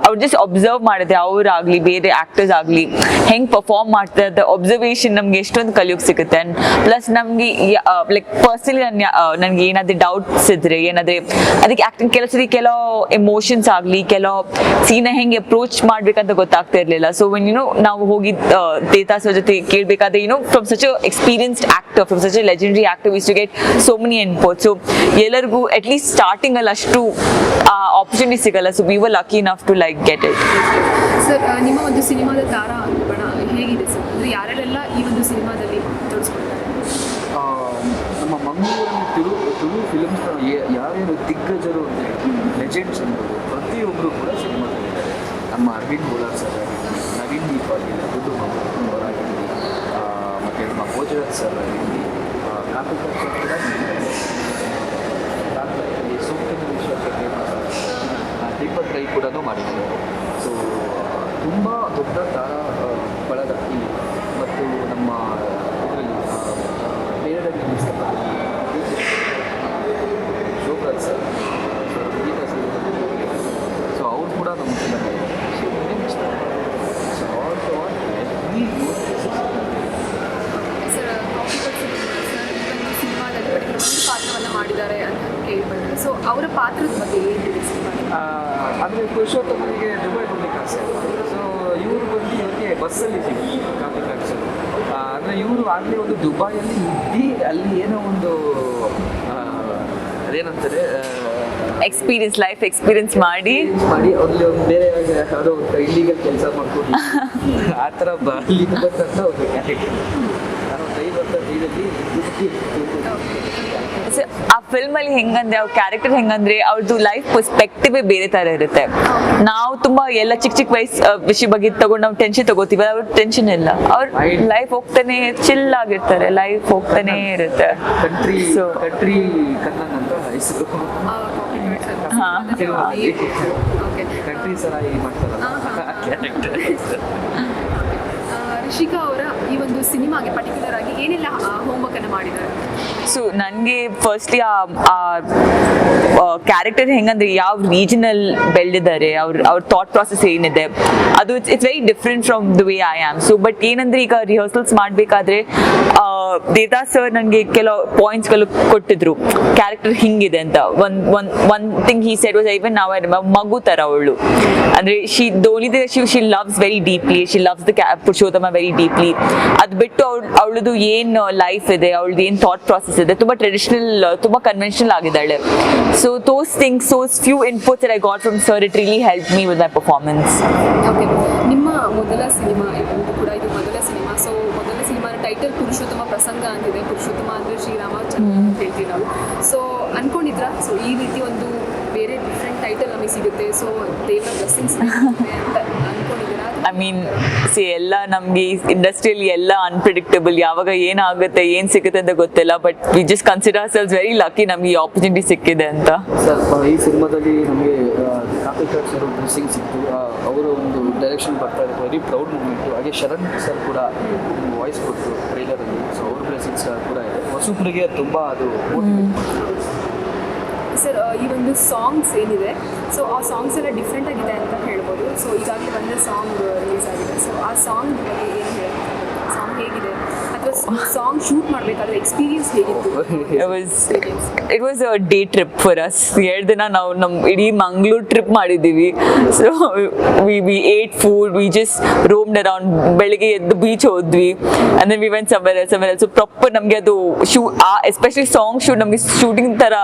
ಅವ್ರು ಜಸ್ಟ್ ಅಬ್ಸರ್ವ್ ಮಾಡಿದ್ರೆ ಅವರಾಗಲಿ ಬೇರೆ ಆ್ಯಕ್ಟರ್ಸ್ ಆಗಲಿ ಹೆಂಗೆ ಪರ್ಫಾರ್ಮ್ ಮಾಡ್ತಾರೆ, ಅಬ್ಸರ್ವೇಷನ್ ನಮ್ಗೆ ಎಷ್ಟೊಂದು ಕಲಿಯೋಕೆ ಸಿಗುತ್ತೆ. ಆ್ಯಂಡ್ ಪ್ಲಸ್ ನಮಗೆ ಲೈಕ್ ಪರ್ಸ್ನಲಿ ನನಗೆ ಏನಾದರೂ ಡೌಟ್ಸ್ ಇದ್ರೆ, ಏನಾದರೆ ಅದಕ್ಕೆ ಆ್ಯಕ್ಟಿಂಗ್ ಕೆಲವು ಎಮೋಷನ್ಸ್ ಆಗಲಿ, ಕೆಲವು ಸೀನ ಹೆಂಗೆ ಅಪ್ರೋಚ್ ಮಾಡ್ಬೇಕಂತ ಗೊತ್ತಾಗ್ತಾ ಇರಲಿಲ್ಲ. ಸೊ ವೆನ್ ನಾವು ಹೋಗಿ ದೇತಾ ಸರ್ ಜೊತೆ ಕೇಳಬೇಕಾದ್ರೆ from such a experienced actor, from such a legendary actor, we to get so many input. So ಎಲ್ಲರಿಗೂ ಅಟ್ ಲೀಸ್ಟ್ ಸ್ಟಾರ್ಟಿಂಗ್ ಅಲ್ಲಿ ಅಷ್ಟು ಆಪರ್ಚುನಿಟಿ ಸಿಗಲ್ಲ. So we were lucky enough to like get it.
Sir, ನಿಮ್ಮ ಒಂದು ಸಿನಿಮಾದ ತಾರಾ ಬಣ ಹೇಗಿದೆ sir? ಅಂದರೆ ಯಾರೆಲ್ಲ ಈ ಒಂದು ಸಿನಿಮಾದಲ್ಲಿ ತೋರಿಸ್ಕೊಳ್ತಾರೆ?
ನಮ್ಮ ಮಂಗಳೂರಲ್ಲಿ ತುಳು ಫಿಲ್ಮ್ಸ್ ಯಾರ್ಯಾರು ದಿಗ್ಗಜರು ಅಂದರೆ ಲೆಜೆಂಡ್ಸ್ ಅನ್ನೋದು ಪ್ರತಿಯೊಬ್ಬರು ಕೂಡ ಸಿನಿಮಾದಲ್ಲಿದ್ದಾರೆ. ನಮ್ಮ ಅರವಿಂದ್ ಗೋಲಾರ್ ಸರ್ ಆಗಿರಲಿ, ನವೀನ್ ದೀಪ್ ಆಗಿರಲಿ, ದುಡ್ಡು ಅವರಾಗಿರಲಿ, ಮತ್ತು ನಮ್ಮ ಭೋಜರಾಜ್ ಸರ್ ಆಗಿರಲಿ, ಕಾಪಿಕರ್ ಸರ್ ಕೂಡ ದಾಖಲೆಯಲ್ಲಿ ಸೂಕ್ತಿನ ವಿಷಯಕ್ಕೆ ದೀಪಕ್ ರೈ ಕೂಡ ಮಾಡಿದ್ದಾರೆ. ಸೊ ತುಂಬ ದೊಡ್ಡ ತಾರಾ ಬಳಗ ಇಲ್ಲಿ. ಮತ್ತು ನಮ್ಮ ಇದರಲ್ಲಿ ಬೇರೆದಲ್ಲಿ Shobhraj sir, Geetha sir, so ಅವ್ರು ಕೂಡ ನಮ್ಮ ಸಿನಿಮಾ. So all to all
sir, ಕಾಪಿ ಕಟ್ ಸರ್ ಈ ಒಂದು ಸಿನಿಮಾದಲ್ಲಿ ಪರ್ಟಿಕ್ಯುಲರ್ ಒಂದು ಪಾತ್ರವನ್ನು ಮಾಡಿದ್ದಾರೆ ಅಂತ ಕೇಳ್ಬಾರ್ದು. ಸೊ ಅವರ ಪಾತ್ರದ ಬಗ್ಗೆ ಏನಿದೆ ಸಿನಿಮಾ?
ಅಂದರೆ ಪುರುಷೋತ್ತಮನಿಗೆ ದುಬೈ ಹೋಗ್ಲಿಕ್ಕೆ ಆಸೆ. ಸೊ ಇವರು ಬಂದು ಇವರಿಗೆ ಬಸ್ಸಲ್ಲಿ ಸಿಗಿ ಕಾಪಿ ಕಟ್ಸೋದು. ಅಂದರೆ ಇವರು ಆಗಲೇ ಒಂದು ದುಬೈಯಲ್ಲಿ ಇದ್ದು ಅಲ್ಲಿ ಏನೋ ಒಂದು ಅದೇನಂತಾರೆ
ಎಕ್ಸ್ಪೀರಿಯನ್ಸ್, ಲೈಫ್ ಎಕ್ಸ್ಪೀರಿಯನ್ಸ್ ಮಾಡಿ
ಅಲ್ಲಿ ಒಂದು ಬೇರೆ ಯಾವುದೋ ಒಂದು ಇಲ್ಲಿಗಲ್ ಕೆಲಸ ಮಾಡ್ಕೊಂಡು ಆ ಥರ ಅಲ್ಲಿ ಬಂದಂಥ ಒಂದು ಕ್ಯಾರೆಕ್ಟರ್. ನಾನು ಒಂದು 5 ವರ್ಷ
ಆ ಫಿಲ್ಮ್ ಅಲ್ಲಿ ಹೆಂಗಂದ್ರೆ ಅವ್ರ ಕ್ಯಾರೆಕ್ಟರ್ ಹೆಂಗಂದ್ರೆ ಅವ್ರದ್ದು ಲೈಫ್ ಪರ್ಸ್ಪೆಕ್ಟಿವ್ ಬೇರೆ ತರ ಇರುತ್ತೆ. ನಾವು ತುಂಬಾ ಎಲ್ಲ ಚಿಕ್ಕ ವಿಷಯ ಬಗ್ಗೆ ತಗೊಂಡು ನಾವು ಟೆನ್ಷನ್ ತಗೋತೀವಿ, ಅವ್ರ ಟೆನ್ಷನ್ ಇಲ್ಲ. ಅವ್ರ ಲೈಫ್ ಹೋಗ್ತಾನೆ ಚಿಲ್ ಆಗಿರ್ತಾರೆ, ಲೈಫ್ ಹೋಗ್ತಾನೆ ಇರುತ್ತೆ.
ಕಂಟ್ರಿ ಕನ್ನನ್ ಅಂತ ಹೆಸರು.
ಓಕೆ,
ಕಂಟ್ರಿ ಸರಾಯಿ ಮಾಡ್ತಾರಲ್ಲ ಕ್ಯಾರೆಕ್ಟರ್.
ರಿಷಿಕಾ ಅವರ ಈ ಒಂದು ಸಿನಿಮಾಗೆ ಪರ್ಟಿಕ್ಯುಲರ್ ಆಗಿ ಏನೆಲ್ಲ ಹೋಮ್ವರ್ಕ್ ಅನ್ನು ಮಾಡಿದ್ದಾರೆ?
ಸೊ ನನಗೆ ಫಸ್ಟ್ಲಿ ಆ ಕ್ಯಾರೆಕ್ಟರ್ ಹೆಂಗಂದ್ರೆ ಯಾವ ರೀಜನಲ್ ಬೆಳೆದಿದ್ದಾರೆ ಅವ್ರ ಥಾಟ್ ಪ್ರಾಸೆಸ್ ಏನಿದೆ ಅದು it's very different from the way I am. So but ಏನಂದ್ರೆ ಈಗ ರಿಹರ್ಸಲ್ಸ್ ಮಾಡಬೇಕಾದ್ರೆ ದೇವತಾ ಸರ್ ನನಗೆ ಕೆಲವು ಪಾಯಿಂಟ್ಸ್ಗಳು ಕೊಟ್ಟಿದ್ರು, ಕ್ಯಾರೆಕ್ಟರ್ ಹಿಂಗಿದೆ ಅಂತ. One thing he said was even ನಾವು ಮಗು ಥರ ಅವಳು, ಅಂದರೆ she loves very deeply, she loves the Purushottama very deeply. ಅದು ಬಿಟ್ಟು ಅವಳದು ಏನು ಲೈಫ್ ಇದೆ, ಅವಳದು ಏನು ಥಾಟ್ ಪ್ರಾಸೆಸ್ ಇದೆ, ತುಂಬ ಟ್ರೆಡಿಷನಲ್, ತುಂಬ ಕನ್ವೆನ್ಷನಲ್ ಆಗಿದ್ದಾಳೆ. So those things, those few inputs that I got from sir, it really helped me with my performance.
Okay, ನಿಮ್ಮ ಮೊದಲ ಸಿನಿಮಾ ಕೂಡ ಇದು ಮೊದಲ ಸಿನಿಮಾ. ಸೊ ಮೊದಲ ಸಿನಿಮಾನ ಟೈಟಲ್ ಪುರುಷೋತ್ತಮ ಪ್ರಸಂಗ ಅಂತಿದೆ. ಪುರುಷೋತ್ತಮ ಅಂದರೆ ಶ್ರೀರಾಮಚಂದ್ರ ಅಂತ ಹೇಳ್ತೀವಿ ನಾವು. ಸೊ ಅನ್ಕೊಂಡಿದ್ರಾ ಸೊ ಈ ರೀತಿ ಒಂದು ಬೇರೆ ಡಿಫ್ರೆಂಟ್ ಟೈಟಲ್ ನಮಗೆ ಸಿಗುತ್ತೆ, ಸೊ ದೇವರ ಬ್ಲೆಸ್ಸಿಂಗ್ಸ್ ಅಂತ ಅನ್ಕೊಂಡಿದ್ದೀರಾ?
ಐ ಮೀನ್ ಎಲ್ಲ ನಮಗೆ ಇಂಡಸ್ಟ್ರಿಯಲ್ಲಿ ಎಲ್ಲ ಅನ್ಪ್ರಿಡಿಕ್ಟಬಲ್, ಯಾವಾಗ ಏನಾಗುತ್ತೆ ಏನು ಸಿಗುತ್ತೆ ಅಂತ ಗೊತ್ತಿಲ್ಲ. But we just consider ourselves very lucky ನಮಗೆ ಈ ಆಪರ್ಚುನಿಟಿ ಸಿಕ್ಕಿದೆ ಅಂತ.
ಸರ್ ಈ ಸಿನಿಮಾದಲ್ಲಿ ನಮಗೆ ಕಾಪಿಕಾಡ್ ಸರ್ ಡ್ರೆಸ್ಸಿಂಗ್ ಸಿಕ್ತು, ಅವರ ಒಂದು ಡೈರೆಕ್ಷನ್ ಬರ್ತಾ ಇದೆ, ವೆರಿ ಪ್ರೌಡ್ ಮೂಮೆಂಟು. ಹಾಗೆ ಶರಣ್ ಸರ್ ಕೂಡ ವಾಯ್ಸ್ ಕೊಟ್ಟು ಟ್ರೈಲರಲ್ಲಿ, ಸೊ ಅವ್ರ ಬ್ಲೆಸ್ಸಿಂಗ್ಸ್ ಕೂಡ ಇದೆ. ಹೊಸಬ್ರಿಗೆ ತುಂಬ ಅದು
ಸರ್ ಈ ಒಂದು ಸಾಂಗ್ಸ್ ಏನಿದೆ, ಸೊ ಆ ಸಾಂಗ್ಸ್ ಎಲ್ಲ ಡಿಫ್ರೆಂಟ್ ಆಗಿದೆ ಅಂತ ಹೇಳ್ಬೋದು. ಸೊ ಈಗಾಗಲೇ ಬಂದ ಸಾಂಗ್ ರಿಲೀಸ್ ಆಗಿದೆ. ಸೊ ಆ ಸಾಂಗ್ ಬಗ್ಗೆ ಏನು ಹೇಳ್ಬೋದು? ಸಾಂಗ್ ಹೇಗಿದೆ ಅಥವಾ ಸಾಂಗ್ ಶೂಟ್ ಮಾಡಬೇಕಾದ್ರೆ ಎಕ್ಸ್ಪೀರಿಯನ್ಸ್ ಹೇಗಿತ್ತು?
It was a day trip for us. 2 ದಿನ ನಾವು ನಮ್ಮ ಇಡೀ ಮಂಗಳೂರು ಟ್ರಿಪ್ ಮಾಡಿದ್ದೀವಿ. So we ate food, we just roamed around. ಬೆಳಿಗ್ಗೆ ಎದ್ದು ಬೀಚ್ ಹೋದ್ವಿ, and then we went somewhere else. So proper ನಮಗೆ ಅದು ಎಸ್ಪೆಷಲಿ ಸಾಂಗ್ ಶೂಟ್ ನಮಗೆ ಶೂಟಿಂಗ್ ಥರ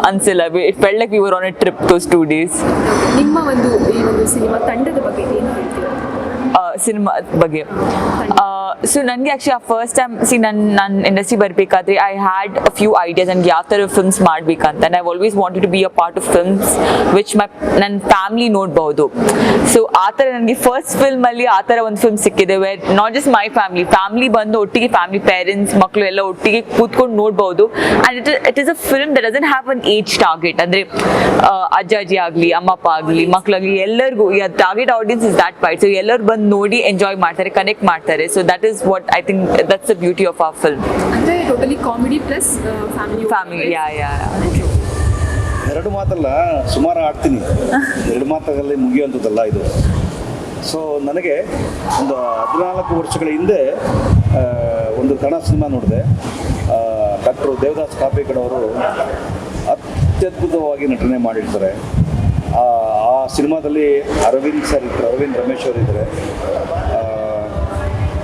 ಅನಿಸಿಲ್ಲ. It felt like we were on a trip those 2 days.
ನಿಮ್ಮ ಈ ಒಂದು ಸಿನಿಮಾ ತಂಡದ ಬಗ್ಗೆ ಏನು ಹೇಳ್ತೀರಾ?
ಸಿನಿಮಾ ಬಗ್ಗೆ ಸೊ ನನಗೆ ಆ್ಯಕ್ಚುಲಿ ಆ ಫಸ್ಟ್ ಟೈಮ್ ನಾನು ಇಂಡಸ್ಟ್ರಿ ಬರಬೇಕಾದ್ರೆ I had a few ideas ನನಗೆ ಯಾವ ಥರ ಫಿಲ್ಮ್ಸ್ ಮಾಡಬೇಕಂತ. And I always wanted to be a part of films which ನನ್ನ ಫ್ಯಾಮ್ಲಿ ನೋಡ್ಬೋದು. ಸೊ ಆ ಥರ ನನಗೆ ಫಸ್ಟ್ ಫಿಲ್ಮಲ್ಲಿ ಆ ಥರ ಒಂದು ಫಿಲ್ಮ್ ಸಿಕ್ಕಿದೆ, wear not just my family ಬಂದು ಒಟ್ಟಿಗೆ ಫ್ಯಾಮ್ಲಿ ಪೇರೆಂಟ್ಸ್ ಮಕ್ಕಳು ಎಲ್ಲ ಒಟ್ಟಿಗೆ ಕೂತ್ಕೊಂಡು ನೋಡ್ಬೋದು. And it is a film that doesn't have an age target. ಅಂದರೆ ಅಜ್ಜಾಜಿ ಆಗಲಿ ಅಮ್ಮಪ್ಪ ಆಗಲಿ ಮಕ್ಕಳಾಗಲಿ ಎಲ್ಲರಿಗೂ target audience is that wide. So ಎಲ್ಲರೂ ಬಂದು ನೋಡಿ ಎಂಜಾಯ್ ಮಾಡ್ತಾರೆ, ಕನೆಕ್ಟ್ ಮಾಡ್ತಾರೆ. So that is what I think that's the beauty of our film.
ಅಂದರೆ ಟೋಟಲಿ ಕಾಮಿಡಿ ಪ್ಲಸ್ ಫ್ಯಾಮಿಲಿ.
ಯಾ
ಎರಡು ಮಾತಲ್ಲ, ಸುಮಾರು ಆಡ್ತೀನಿ. 2 ಮಾತಲ್ಲಿ ಮುಗಿಯುವಂಥದ್ದಲ್ಲ ಇದು. ಸೊ ನನಗೆ ಒಂದು 14 ವರ್ಷಗಳ ಹಿಂದೆ ಒಂದು ಕನ್ನಡ ಸಿನಿಮಾ ನೋಡಿದೆ. ಡಾಕ್ಟರ್ ದೇವದಾಸ್ ಕಾಪಿಕಾಡ್ ಅವರು ಅತ್ಯದ್ಭುತವಾಗಿ ನಟನೆ ಮಾಡಿರ್ತಾರೆ. ಆ ಸಿನಿಮಾದಲ್ಲಿ ಅರವಿಂದ್ ಸರ್ ಇದ್ದಾರೆ, ಅರವಿಂದ್ ರಮೇಶ್ ಅವರು ಇದ್ದಾರೆ,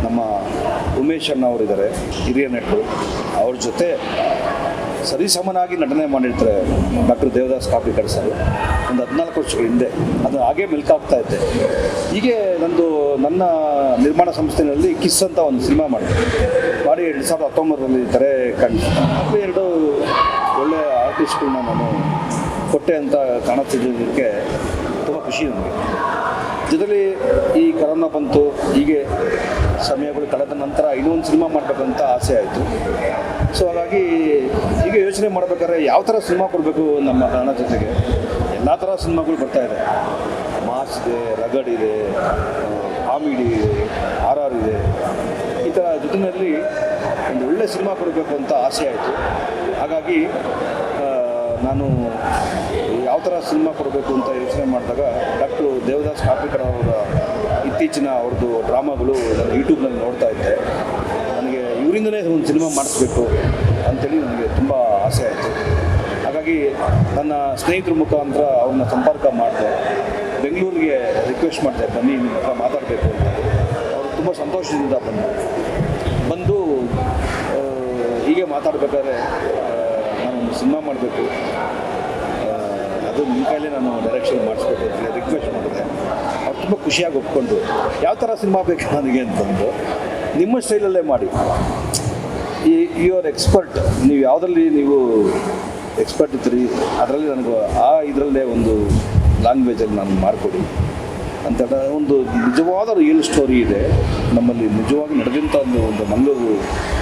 ನಮ್ಮ ಉಮೇಶ್ ಅಣ್ಣ ಅವರಿದ್ದಾರೆ, ಹಿರಿಯ ನಟರು. ಅವ್ರ ಜೊತೆ ಸರಿಸಮನಾಗಿ ನಟನೆ ಮಾಡಿರ್ತಾರೆ ಡಾಕ್ಟರ್ ದೇವದಾಸ್ ಕಾಪಿಕಾಡ್ ಸರ್. ಒಂದು 14 ವರ್ಷಗಳ ಹಿಂದೆ ಅದು ಹಾಗೇ ಮೆಲ್ಕಾಗ್ತಾ ಇದ್ದೆ. ಹೀಗೆ ನನ್ನ ನಿರ್ಮಾಣ ಸಂಸ್ಥೆಯಲ್ಲಿ ಕಿಸ್ ಅಂತ ಒಂದು ಸಿನಿಮಾ ಮಾಡಿ 2019ರಲ್ಲಿ ತೆರೆ ಕಂಡು 2 ಒಳ್ಳೆಯ ಆರ್ಟಿಸ್ಟ್ಗಳನ್ನ ನಾನು ಕೊಟ್ಟೆ ಅಂತ ಕಾಣುತ್ತಿದ್ದಕ್ಕೆ ತುಂಬ ಖುಷಿ ನನಗೆ. ಜೊತೆಲಿ ಈ ಕರೋನಾ ಬಂತು, ಹೀಗೆ ಸಮಯಗಳು ಕಳೆದ ನಂತರ ಇನ್ನೊಂದು ಸಿನಿಮಾ ಮಾಡಬೇಕಂತ ಆಸೆ ಆಯಿತು. ಸೊ ಹಾಗಾಗಿ ಹೀಗೆ ಯೋಚನೆ ಮಾಡಬೇಕಾದ್ರೆ ಯಾವ ಥರ ಸಿನಿಮಾ ಕೊಡಬೇಕು ನಮ್ಮ ಕನ್ನಡ ಜೊತೆಗೆ. ಎಲ್ಲ ಥರ ಸಿನಿಮಾಗಳು ಬರ್ತಾಯಿದೆ. ಮಾಸ್ ಇದೆ, ರಗಡ್ ಇದೆ, ಕಾಮಿಡಿ ಇದೆ, RR ಇದೆ. ಈ ಥರ ಜೊತೆಯಲ್ಲಿ ಒಂದು ಒಳ್ಳೆ ಸಿನಿಮಾ ಕೊಡಬೇಕು ಅಂತ ಆಸೆ ಆಯಿತು. ಹಾಗಾಗಿ ನಾನು ಯಾವ ಥರ ಸಿನಿಮಾ ಕೊಡಬೇಕು ಅಂತ ಯೋಚನೆ ಮಾಡಿದಾಗ ಡಾಕ್ಟರ್ ದೇವದಾಸ್ ಕಾಪಿಕಾಡ್ ಅವರ ಇತ್ತೀಚಿನ ಅವ್ರದ್ದು ಡ್ರಾಮಾಗಳು ನಾನು ಯೂಟ್ಯೂಬ್ನಲ್ಲಿ ನೋಡ್ತಾ ಇದ್ದೆ. ನನಗೆ ಇವರಿಂದನೇ ಒಂದು ಸಿನಿಮಾ ಮಾಡಿಸ್ಬೇಕು ಅಂಥೇಳಿ ನನಗೆ ತುಂಬ ಆಸೆ ಆಯಿತು. ಹಾಗಾಗಿ ನನ್ನ ಸ್ನೇಹಿತರ ಮುಖಾಂತರ ಅವ್ರನ್ನ ಸಂಪರ್ಕ ಮಾಡಿದೆ, ಬೆಂಗಳೂರಿಗೆ ರಿಕ್ವೆಸ್ಟ್ ಮಾಡಿದೆ, ಬನ್ನಿ ನಿಮ್ಮ ಹತ್ರ ಮಾತಾಡಬೇಕು ಅಂತ. ಅವರು ತುಂಬ ಸಂತೋಷದಿಂದ ಬಂದು ಹೀಗೆ ಮಾತಾಡಬೇಕಾದ್ರೆ ನಾನೊಂದು ಸಿನಿಮಾ ಮಾಡಬೇಕು, ಅದು ನಿಮ್ಮ ಕೈಲೇ ನಾನು ಡೈರೆಕ್ಷನ್ ಮಾಡಿಸ್ಬೇಕು ಅಂತ ರಿಕ್ವೆಸ್ಟ್ ಮಾಡಿದೆ. ಅವ್ರು ತುಂಬ ಖುಷಿಯಾಗಿ ಒಪ್ಕೊಂಡು ಯಾವ ಥರ ಸಿನಿಮಾ ಬೇಕು ನನಗೆ ಅಂತಂದು, ನಿಮ್ಮ ಸ್ಟೈಲಲ್ಲೇ ಮಾಡಿ, ಯು ಆರ್ ಎಕ್ಸ್ಪರ್ಟ್, ನೀವು ಯಾವುದರಲ್ಲಿ ನೀವು ಎಕ್ಸ್ಪರ್ಟ್ ಇದ್ದೀರಿ ಅದರಲ್ಲಿ ನನಗೆ ಇದರಲ್ಲೇ ಒಂದು ಲ್ಯಾಂಗ್ವೇಜಲ್ಲಿ ನಾನು ಮಾಡಿಕೊಡಿ ಅಂತ ಒಂದು ನಿಜವಾದ ರಿಯಲ್ ಸ್ಟೋರಿ ಇದೆ ನಮ್ಮಲ್ಲಿ, ನಿಜವಾಗಿ ನಡೆದಂಥ ಒಂದು ಮಂಗಳೂರು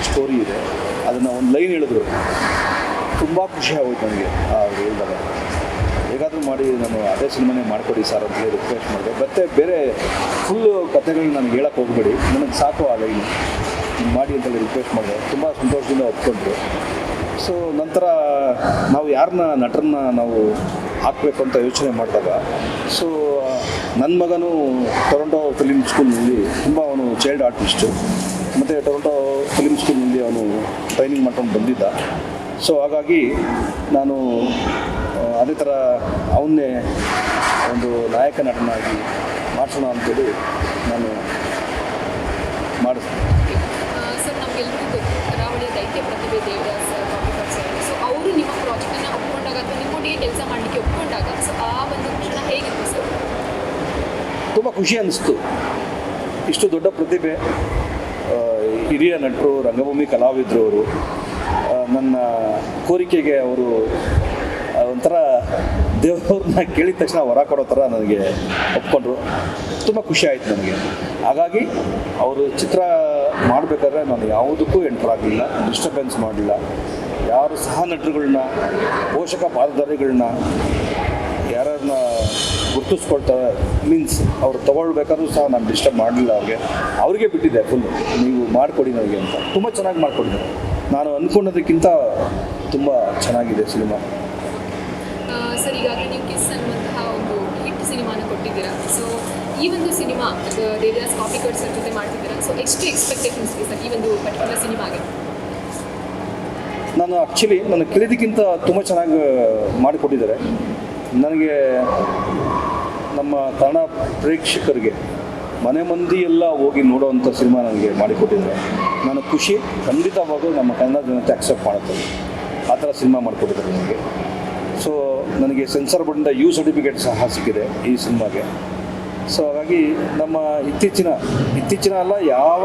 ಸ್ಟೋರಿ ಇದೆ. ಅದನ್ನು ಒಂದು ಲೈನ್ ಹೇಳಿದ್ರು, ತುಂಬ ಖುಷಿ ಆಗೋಯ್ತು ನನಗೆ ಅವ್ರು ಹೇಳಿದಾಗ. ಹೇಗಾದರೂ ಮಾಡಿ ನಾನು ಅದೇ ಸಿನಿಮಾನೇ ಮಾಡಿಕೊಡಿ ಸರ್ ಅಂತ ಹೇಳಿ ರಿಕ್ವೆಸ್ಟ್ ಮಾಡಿದೆ. ಮತ್ತು ಬೇರೆ ಫುಲ್ಲು ಕಥೆಗಳನ್ನ ನನಗೆ ಹೇಳಕ್ಕೆ ಹೋಗಬೇಡಿ, ನನಗೆ ಸಾಕು ಆ ಲೈನು ಮಾಡಿ ಅಂತೇಳಿ ರಿಕ್ವೆಸ್ಟ್ ಮಾಡಿದೆ. ತುಂಬ ಸಂತೋಷದಿಂದ ಒಪ್ಕೊಂಡ್ರು. ಸೊ ನಂತರ ನಾವು ನಟರನ್ನ ನಾವು ಹಾಕಬೇಕು ಅಂತ ಯೋಚನೆ ಮಾಡಿದಾಗ, ಸೊ ನನ್ನ ಮಗನೂ ಟೊರೊಂಟೊ ಫಿಲಿಮ್ ಸ್ಕೂಲ್ನಲ್ಲಿ ತುಂಬ ಅವನು ಚೈಲ್ಡ್ ಆರ್ಟಿಸ್ಟು, ಮತ್ತು ಟೊರೊಂಟೊ ಫಿಲಿಮ್ ಸ್ಕೂಲ್ನಲ್ಲಿ ಅವನು ಟ್ರೈನಿಂಗ್ ಮಾಡ್ಕೊಂಡು ಬಂದಿದ್ದ. ಸೊ ಹಾಗಾಗಿ ನಾನು ಅದೇ ಥರ ಅವನ್ನೇ ಒಂದು ನಾಯಕ ನಟನಾಗಿ ಮಾಡಿಸೋಣ ಅಂತೇಳಿ ನಾನು ಮಾಡಿಸ್ತೀನಿ.
ಸರ್ ನಮಗೆಲ್ಲರಿಗೂ ಗೊತ್ತು ಕರಾವಳಿಯ ದೈತ್ಯ ಪ್ರತಿಭೆ ದೇವದಾಸ್ ಕಾಪಿಕಾಡ್ ಸರ್. ಸೊ ಅವರು ನಿಮ್ಮ ಪ್ರಾಜೆಕ್ಟನ್ನು ಒಪ್ಕೊಂಡಾಗ ಅಥವಾ ನಿಮ್ಮೊಟ್ಟಿಗೆ ಕೆಲಸ ಮಾಡಲಿಕ್ಕೆ ಒಪ್ಕೊಂಡಾಗ ಸೊ ಆ ಒಂದು ಕ್ಷಣ ಹೇಗಿತ್ತು ಸರ್?
ತುಂಬ ಖುಷಿ ಅನ್ನಿಸ್ತು. ಇಷ್ಟು ದೊಡ್ಡ ಪ್ರತಿಭೆ, ಹಿರಿಯ ನಟರು, ರಂಗಭೂಮಿ ಕಲಾವಿದರು ಅವರು ನನ್ನ ಕೋರಿಕೆಗೆ ಅವರು ಒಂಥರ ದೇವ್ರನ್ನ ಕೇಳಿದ ತಕ್ಷಣ ವರ ಕೊಡೋ ಥರ ನನಗೆ ಒಪ್ಕೊಂಡ್ರು. ತುಂಬ ಖುಷಿ ಆಯಿತು ನನಗೆ. ಹಾಗಾಗಿ ಅವರು ಚಿತ್ರ ಮಾಡಬೇಕಾದ್ರೆ ನಾನು ಯಾವುದಕ್ಕೂ ಎಂಟರ್ ಆಗಲಿಲ್ಲ, ಡಿಸ್ಟರ್ಬೆನ್ಸ್ ಮಾಡಲಿಲ್ಲ. ಯಾರು ಸಹ ನಟರುಗಳನ್ನ, ಪೋಷಕ ಪಾತ್ರಧಾರಿಗಳನ್ನ ಯಾರನ್ನ ಗುರ್ತಿಸ್ಕೊಳ್ತಾರೆ ಮೀನ್ಸ್ ಅವ್ರು ತೊಗೊಳ್ಬೇಕಾದ್ರೂ ಸಹ ನಾನು ಡಿಸ್ಟರ್ಬ್ ಮಾಡಲಿಲ್ಲ. ಅವ್ರಿಗೆ ಬಿಟ್ಟಿದ್ದೆ ಫುಲ್ಲು, ನೀವು ಮಾಡಿಕೊಡಿ ನನಗೆ ಅಂತ. ತುಂಬ ಚೆನ್ನಾಗಿ ಮಾಡಿಕೊಟ್ಟಿದ್ದಾರೆ. ನಾನು ಅಂದ್ಕೊಂಡೋದಕ್ಕಿಂತ ತುಂಬ ಚೆನ್ನಾಗಿದೆ ಸಿನಿಮಾ.
ಸರ್ ಈಗಾಗಲೇ ನೀವು ಕಿಸ್ ಅನ್ನುವಂತಹ ಒಂದು ಹಿಟ್ ಸಿನಿಮಾನ ಕೊಟ್ಟಿದ್ದೀರಾ. ಸೊ ಈ ಒಂದು ಸಿನಿಮಾ ದೇವದಾಸ್ ಕಾಪಿಕಾಡ್ ಸರ್ ಜೊತೆ ಮಾಡ್ತಿದ್ದೀರಾ. ಸೊ ಎಷ್ಟು ಎಕ್ಸ್ಪೆಕ್ಟೇಷನ್ಸ್ ಇದೆ ಸರ್ ಈ ಒಂದು ಪರ್ಟಿಕ್ಯುಲರ್ ಸಿನಿಮಾಗೆ?
ನಾನು ಆ್ಯಕ್ಚುಲಿ ನನ್ನ ಕೇಳಿದ್ದಕ್ಕಿಂತ ತುಂಬ ಚೆನ್ನಾಗಿ ಮಾಡಿಕೊಟ್ಟಿದ್ದಾರೆ. ನನಗೆ ನಮ್ಮ ಕನ್ನಡ ಪ್ರೇಕ್ಷಕರಿಗೆ ಮನೆ ಮಂದಿ ಎಲ್ಲ ಹೋಗಿ ನೋಡೋವಂಥ ಸಿನಿಮಾ ನನಗೆ ಮಾಡಿಕೊಟ್ಟಿದ್ದಾರೆ. ನಾನು ಖುಷಿ, ಖಂಡಿತವಾಗೂ ನಮ್ಮ ಕನ್ನಡ ಜನತೆ ಅಕ್ಸೆಪ್ಟ್ ಮಾಡುತ್ತೆ. ಆ ಥರ ಸಿನಿಮಾ ಮಾಡಿಕೊಟ್ಟಿದ್ದಾರೆ ನನಗೆ. ಸೊ ನನಗೆ ಸೆನ್ಸಾರ್ ಬೋರ್ಡಿಂದ ಯು ಸರ್ಟಿಫಿಕೇಟ್ ಸಹ ಸಿಕ್ಕಿದೆ ಈ ಸಿನಿಮಾಗೆ. ಸೊ ಹಾಗಾಗಿ ನಮ್ಮ ಇತ್ತೀಚಿನ ಅಲ್ಲ, ಯಾವ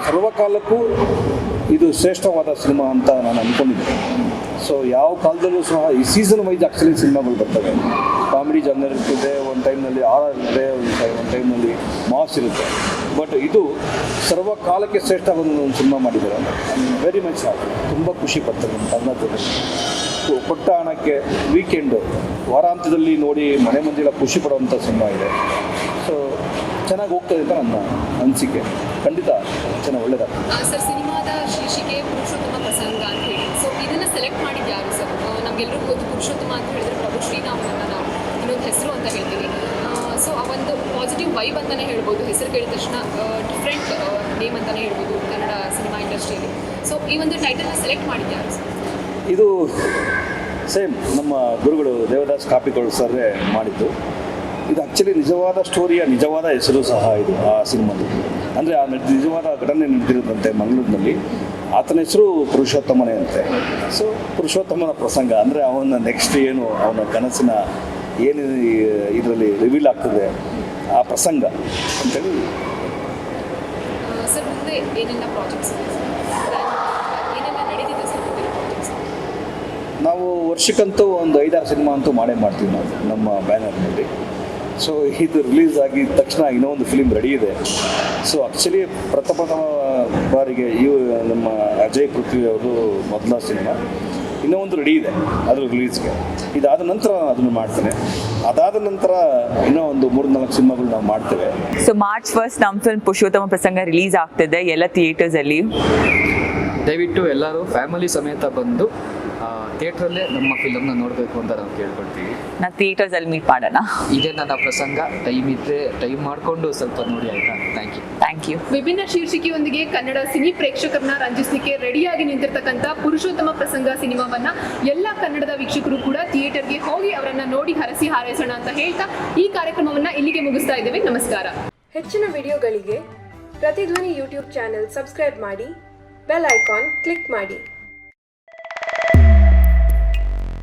ಸರ್ವಕಾಲಕ್ಕೂ ಇದು ಶ್ರೇಷ್ಠವಾದ ಸಿನಿಮಾ ಅಂತ ನಾನು ಅಂದ್ಕೊಂಡಿದ್ದೆ. ಸೊ ಯಾವ ಕಾಲದಲ್ಲೂ ಸಹ ಈ ಸೀಸನ್ ವೈಸ್ ಆ್ಯಕ್ಚುಲಿ ಸಿನಿಮಾಗಳು ಬರ್ತವೆ. ಕಾಮಿಡಿ ಜಾನರ್ ಇರ್ತದೆ, ಒಂದು ಟೈಮ್ನಲ್ಲಿ ಆರ್ ಇರುತ್ತೆ, ಒಂದು ಟೈಮ್ನಲ್ಲಿ ಮಾಸ್ ಇರುತ್ತೆ. ಬಟ್ ಇದು ಸರ್ವಕಾಲಕ್ಕೆ ಶ್ರೇಷ್ಠವಾದ ಒಂದು ಸಿನಿಮಾ ಮಾಡಿದ್ದಾರೆ. Very much happy. ತುಂಬ ಖುಷಿ ಪಡ್ತಾರೆ ನಮ್ಮ ಕನ್ನಡದಲ್ಲಿ. ಕೊಟ್ಟ ಹಣಕ್ಕೆ ವೀಕೆಂಡು ವಾರಾಂತ್ಯದಲ್ಲಿ ನೋಡಿ ಮನೆ ಮಂದಿಗಳ ಖುಷಿ ಪಡುವಂಥ ಸಿನಿಮಾ ಇದೆ. ಸೊ ಚೆನ್ನಾಗಿ ಹೋಗ್ತದೆ ಅಂತ ನನ್ನ ಅನಿಸಿಕೆ. ಖಂಡಿತ ಚೆನ್ನಾಗಿ ಒಳ್ಳೆಯದಾಗ್ತದೆ.
ಸರ್ ಸಿನಿಮಾದ ಶೀರ್ಷಿಕೆ ಪುರುಷೋತ್ತಮ ಪ್ರಸಂಗ ಅಂತ ಹೇಳಿ. ಸೊ ಇದನ್ನು ಸೆಲೆಕ್ಟ್ ಮಾಡಿದ್ದು ಯಾರು ಸರ್? ನಮಗೆಲ್ಲರಿಗೂ ಗೊತ್ತು ಪುರುಷೋತ್ತಮ ಅಂತ ಹೇಳಿದ್ರೆ ಪ್ರಭು ಶ್ರೀರಾಮನನ್ನ ನಾವು ಇನ್ನೊಂದು ಹೆಸರು ಅಂತ ಹೇಳ್ತೀವಿ. ಸೊ ಆ ಒಂದು ಪಾಸಿಟಿವ್ ವೈಬ್ ಅಂತಲೇ ಹೇಳ್ಬೋದು. ಹೆಸರು ಕೇಳಿದ ತಕ್ಷಣ ಡಿಫ್ರೆಂಟ್ ನೇಮ್ ಅಂತಲೇ ಹೇಳ್ಬೋದು ಕನ್ನಡ ಸಿನಿಮಾ ಇಂಡಸ್ಟ್ರಿಯಲ್ಲಿ. ಸೊ ಈ ಒಂದು ಟೈಟಲ್ನ ಸೆಲೆಕ್ಟ್ ಮಾಡಿದ್ದು ಯಾರು ಸರ್?
ಇದು ಸೇಮ್ ನಮ್ಮ ಗುರುಗಳು ದೇವದಾಸ್ ಕಾಪಿಕಾಡ್ ಸರ್ರೇ ಮಾಡಿದ್ದು. ಇದು ಆ್ಯಕ್ಚುಲಿ ನಿಜವಾದ ಸ್ಟೋರಿಯ ನಿಜವಾದ ಹೆಸರು ಸಹ ಇದು ಆ ಸಿನಿಮಾದು. ಅಂದರೆ ಆ ನಿಜವಾದ ಘಟನೆ ನಡೆದಿರೋದಂತೆ ಮಂಗಳೂರಿನಲ್ಲಿ. ಆತನ ಹೆಸರು ಪುರುಷೋತ್ತಮನೇ ಅಂತೆ. ಸೊ ಪುರುಷೋತ್ತಮನ ಪ್ರಸಂಗ ಅಂದರೆ ಅವನ ನೆಕ್ಸ್ಟ್ ಏನು ಅವನ ಕನಸಿನ ಏನು ಇದರಲ್ಲಿ ರಿವೀಲ್ ಆಗ್ತದೆ ಆ ಪ್ರಸಂಗ ಅಂತೇಳಿ.
ಸರ್ ಮುಂದೆ ಏನೆಲ್ಲ ಪ್ರಾಜೆಕ್ಟ್ಸ್ ಇದೆ ಸರ್? ಏನೆಲ್ಲ ನಡೆದಿದೆ ಸರ್ ಮುಂದಿನ ಪ್ರಾಜೆಕ್ಟ್ಸ್?
ನಾವು ವರ್ಷಕ್ಕಂತೂ ಒಂದು 5-6 ಸಿನಿಮಾ ಅಂತೂ ಮಾಡ್ತೀವಿ ನಾವು ನಮ್ಮ ಬ್ಯಾನರ್ನಲ್ಲಿ. ಸೊ ಇದು ರಿಲೀಸ್ ಆಗಿದ ತಕ್ಷಣ ಇನ್ನೊಂದು ಫಿಲಿಮ್ ರೆಡಿ ಇದೆ. ಸೊ ಆ್ಯಕ್ಚುಲಿ ಪ್ರಥಮ ಬಾರಿಗೆ ನಮ್ಮ ಅಜಯ್ ಪೃಥ್ವಿ ಅವರು ಮೊದಲ ಸಿನಿಮಾ, ಇನ್ನೂ ರೆಡಿ ಇದೆ ಅದ್ರ ರಿಲೀಸ್ಗೆ. ಇದಾದ ನಂತರ ಅದನ್ನು ಮಾಡ್ತೇನೆ. ಅದಾದ ನಂತರ ಇನ್ನೂ ಒಂದು 3-4 ಸಿನಿಮಾಗಳು ನಾವು ಮಾಡ್ತೇವೆ.
ಸೊ March 1 ನಮ್ಮ ಫಿಲ್ಮ್ ಪುರುಷೋತ್ತಮ ಪ್ರಸಂಗ ರಿಲೀಸ್ ಆಗ್ತಿದೆ ಎಲ್ಲ ಥಿಯೇಟರ್ಸಲ್ಲಿ.
ದಯವಿಟ್ಟು ಎಲ್ಲರೂ ಫ್ಯಾಮಿಲಿ ಸಮೇತ ಬಂದು ಥಿಯೇಟ್ರಲ್ಲೇ ನಮ್ಮ ಫಿಲಮ್ನ ನೋಡಬೇಕು ಅಂತ ನಾವು ಕೇಳ್ಕೊಳ್ತೀವಿ.
ನಾವು ಥಿಯೇಟರ್ಸಲ್ಲಿ ಮೀಟ್ ಮಾಡೋಣ.
ಇದೇ ನನ್ನ ಪ್ರಸಂಗ. ಟೈಮ್ ಇದ್ದರೆ ಟೈಮ್ ಮಾಡಿಕೊಂಡು ಸ್ವಲ್ಪ ನೋಡಿ, ಆಯಿತಾ? Thank you.
ವಿಭಿನ್ನ ಶೀರ್ಷಿಕೆಯೊಂದಿಗೆ ಕನ್ನಡ ಸಿನಿ ಪ್ರೇಕ್ಷಕರನ್ನ ರಂಜಿಸಲಿಕ್ಕೆ ರೆಡಿಯಾಗಿ ನಿಂತಿರ್ತಕ್ಕಂಥ ಪುರುಷೋತ್ತಮ ಪ್ರಸಂಗ ಸಿನಿಮಾವನ್ನ ಎಲ್ಲ ಕನ್ನಡದ ವೀಕ್ಷಕರು ಕೂಡ ಥಿಯೇಟರ್ಗೆ ಹೋಗಿ ಅವರನ್ನ ನೋಡಿ ಹರಸಿ ಹಾರೈಸೋಣ ಅಂತ ಹೇಳ್ತಾ ಈ ಕಾರ್ಯಕ್ರಮವನ್ನ ಇಲ್ಲಿಗೆ ಮುಗಿಸ್ತಾ ಇದ್ದೇವೆ. ನಮಸ್ಕಾರ.
ಹೆಚ್ಚಿನ ವಿಡಿಯೋಗಳಿಗೆ ಪ್ರತಿಧ್ವನಿ ಯೂಟ್ಯೂಬ್ ಚಾನೆಲ್ ಸಬ್ಸ್ಕ್ರೈಬ್ ಮಾಡಿ, ಬೆಲ್ ಐಕಾನ್ ಕ್ಲಿಕ್ ಮಾಡಿ.